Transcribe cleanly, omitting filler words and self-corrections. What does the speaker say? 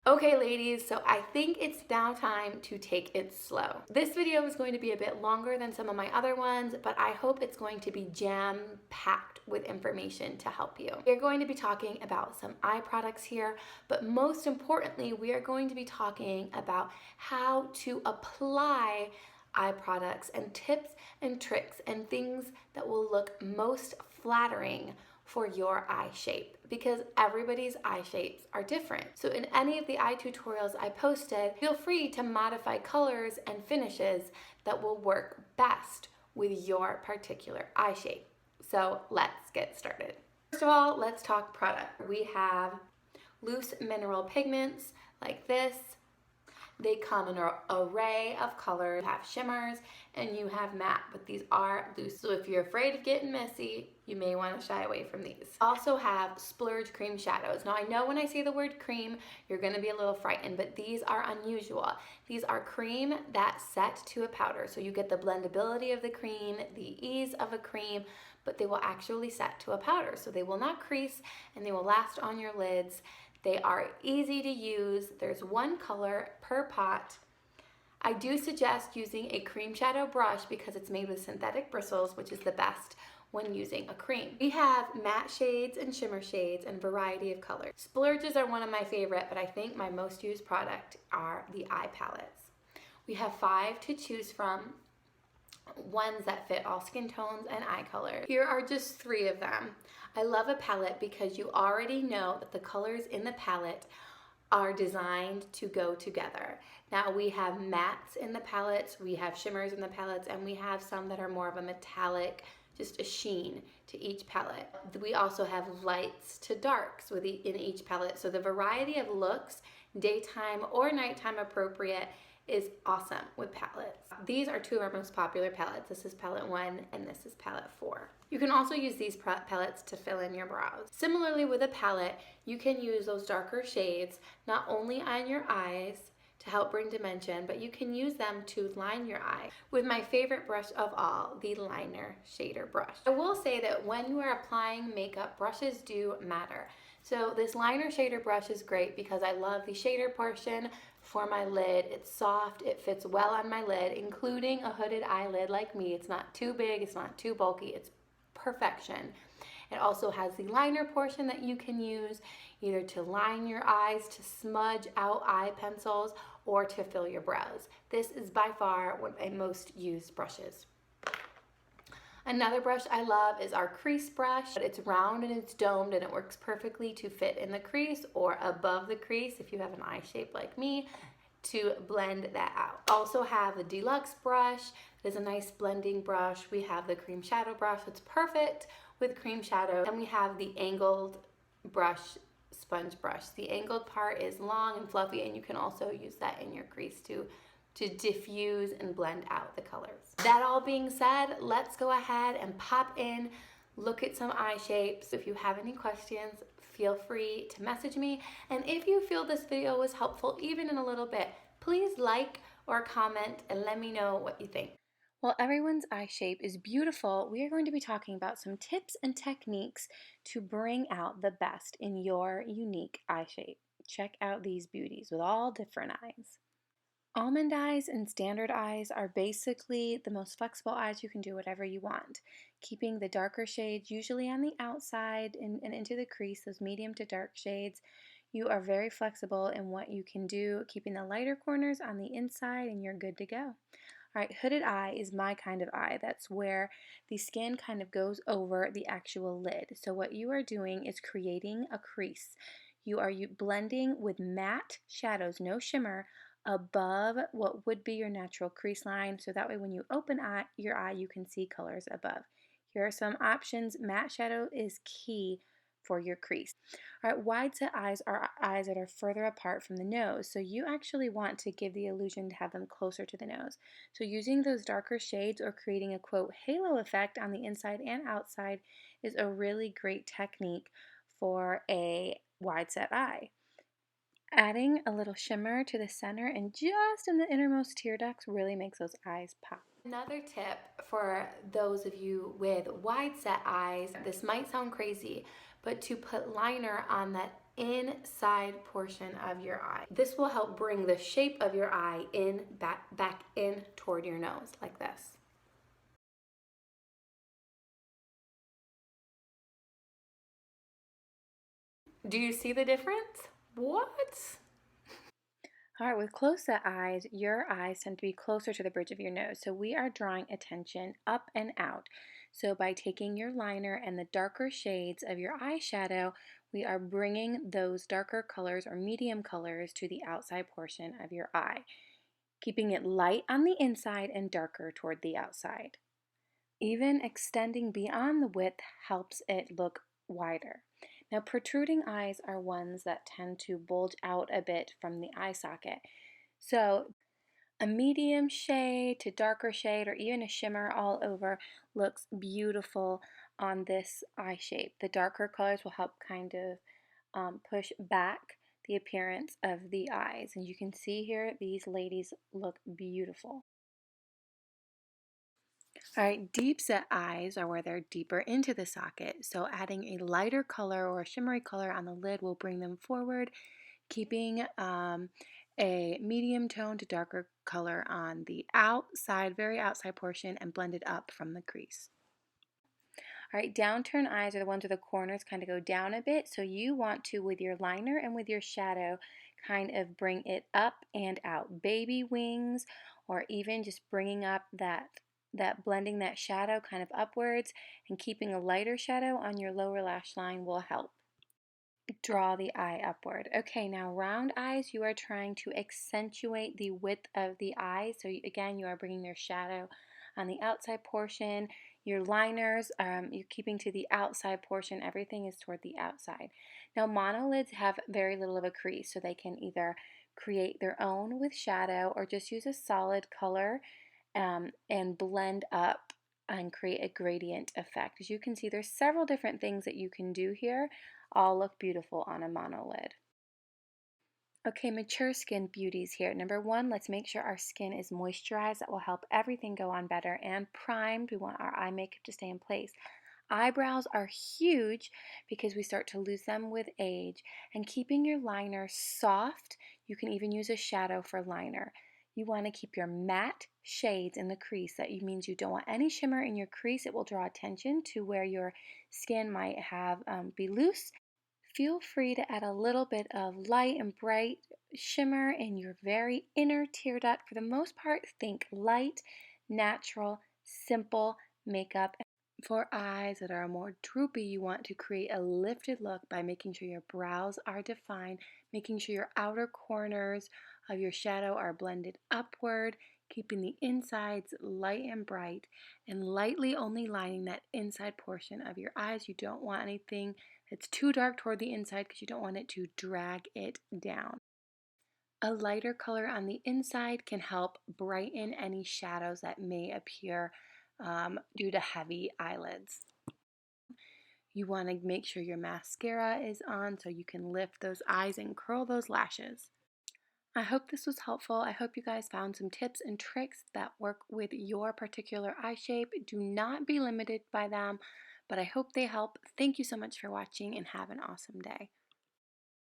Okay ladies, so I think it's now time to take it slow. This video is going to be a bit longer than some of my other ones, but I hope it's going to be jam-packed with information to help you. We're going to be talking about some eye products here, but most importantly, we are going to be talking about how to apply eye products and tips and tricks and things that will look most flattering for your eye shape, because everybody's eye shapes are different. So in any of the eye tutorials I posted, feel free to modify colors and finishes that will work best with your particular eye shape. So let's get started. First of all, let's talk product. We have loose mineral pigments like this. They come in an array of colors. You have shimmers and you have matte, but these are loose. So if you're afraid of getting messy, you may want to shy away from these. Also have splurge cream shadows. Now I know when I say the word cream, you're gonna be a little frightened, but these are unusual. These are cream that set to a powder. So you get the blendability of the cream, the ease of a cream, but they will actually set to a powder. So they will not crease and they will last on your lids. They are easy to use. There's one color per pot. I do suggest using a cream shadow brush because it's made with synthetic bristles, which is the best when using a cream. We have matte shades and shimmer shades and variety of colors. Splurges are one of my favorite, but I think my most used product are the eye palettes. We have 5 to choose from, ones that fit all skin tones and eye colors. Here are just 3 of them. I love a palette because you already know that the colors in the palette are designed to go together. Now we have mattes in the palettes, we have shimmers in the palettes, and we have some that are more of a metallic, just a sheen to each palette. We also have lights to darks in each palette. So the variety of looks, daytime or nighttime appropriate, is awesome with palettes. These are 2 of our most popular palettes. This is palette 1 and this is palette 4. You can also use these palettes to fill in your brows. Similarly with a palette, you can use those darker shades not only on your eyes to help bring dimension, but you can use them to line your eye with my favorite brush of all, the liner shader brush. I will say that when you are applying makeup, brushes do matter. So this liner shader brush is great because I love the shader portion for my lid. It's soft, it fits well on my lid, including a hooded eyelid like me. It's not too big, it's not too bulky, it's perfection. It also has the liner portion that you can use either to line your eyes, to smudge out eye pencils, or to fill your brows. This is by far one of my most used brushes. Another brush I love is our crease brush. It's round and it's domed and it works perfectly to fit in the crease or above the crease if you have an eye shape like me, to blend that out. Also have the deluxe brush. It is a nice blending brush. We have the cream shadow brush. It's perfect with cream shadow. And we have the angled brush, sponge brush. The angled part is long and fluffy, and you can also use that in your crease to diffuse and blend out the colors. That all being said, let's go ahead and pop in, look at some eye shapes. If you have any questions, feel free to message me. And if you feel this video was helpful, even in a little bit, please like or comment and let me know what you think. While everyone's eye shape is beautiful, we are going to be talking about some tips and techniques to bring out the best in your unique eye shape. Check out these beauties with all different eyes. Almond eyes and standard eyes are basically the most flexible eyes. You can do whatever you want, keeping the darker shades usually on the outside and into the crease, those medium to dark shades. You are very flexible in what you can do, keeping the lighter corners on the inside, and you're good to go. All right, hooded eye is my kind of eye. That's where the skin kind of goes over the actual lid. So what you are doing is creating a crease. You are blending with matte shadows, no shimmer, above what would be your natural crease line, so that way when you open your eye, you can see colors above. Here are some options. Matte shadow is key for your crease. All right, wide set eyes are eyes that are further apart from the nose, so you actually want to give the illusion to have them closer to the nose. So using those darker shades or creating a quote halo effect on the inside and outside is a really great technique for a wide set eye. Adding a little shimmer to the center and just in the innermost tear ducts really makes those eyes pop. Another tip for those of you with wide set eyes, this might sound crazy, but to put liner on that inside portion of your eye. This will help bring the shape of your eye in, back in toward your nose, like this. Do you see the difference? What? All right, with close-set eyes, your eyes tend to be closer to the bridge of your nose. So we are drawing attention up and out. So by taking your liner and the darker shades of your eyeshadow, we are bringing those darker colors or medium colors to the outside portion of your eye, keeping it light on the inside and darker toward the outside. Even extending beyond the width helps it look wider. Now, protruding eyes are ones that tend to bulge out a bit from the eye socket. So, a medium shade to darker shade or even a shimmer all over looks beautiful on this eye shape. The darker colors will help kind of push back the appearance of the eyes. And you can see here, these ladies look beautiful. All right, deep set eyes are where they're deeper into the socket, so adding a lighter color or a shimmery color on the lid will bring them forward, keeping a medium tone to darker color on the outside, very outside portion, and blended up from the crease. All right, downturn eyes are the ones where the corners kind of go down a bit, so you want to, with your liner and with your shadow, kind of bring it up and out. Baby wings, or even just bringing up that blending that shadow kind of upwards and keeping a lighter shadow on your lower lash line will help draw the eye upward. Okay, now round eyes, you are trying to accentuate the width of the eye. So again, you are bringing their shadow on the outside portion. Your liners, you're keeping to the outside portion. Everything is toward the outside. Now monolids have very little of a crease, so they can either create their own with shadow or just use a solid color and blend up and create a gradient effect. As you can see, there's several different things that you can do here. All look beautiful on a monolid. Okay, mature skin beauties here. Number one, let's make sure our skin is moisturized. That will help everything go on better, and primed. We want our eye makeup to stay in place. Eyebrows are huge because we start to lose them with age. And keeping your liner soft, you can even use a shadow for liner. You want to keep your matte shades in the crease. That means you don't want any shimmer in your crease. It will draw attention to where your skin might have be loose. Feel free to add a little bit of light and bright shimmer in your very inner tear duct. For the most part, think light, natural, simple makeup. For eyes that are more droopy, you want to create a lifted look by making sure your brows are defined, making sure your outer corners of your shadow are blended upward, keeping the insides light and bright, and lightly only lining that inside portion of your eyes. You don't want anything that's too dark toward the inside because you don't want it to drag it down. A lighter color on the inside can help brighten any shadows that may appear due to heavy eyelids. You want to make sure your mascara is on so you can lift those eyes and curl those lashes. I hope this was helpful. I hope you guys found some tips and tricks that work with your particular eye shape. Do not be limited by them, but I hope they help. Thank you so much for watching and have an awesome day.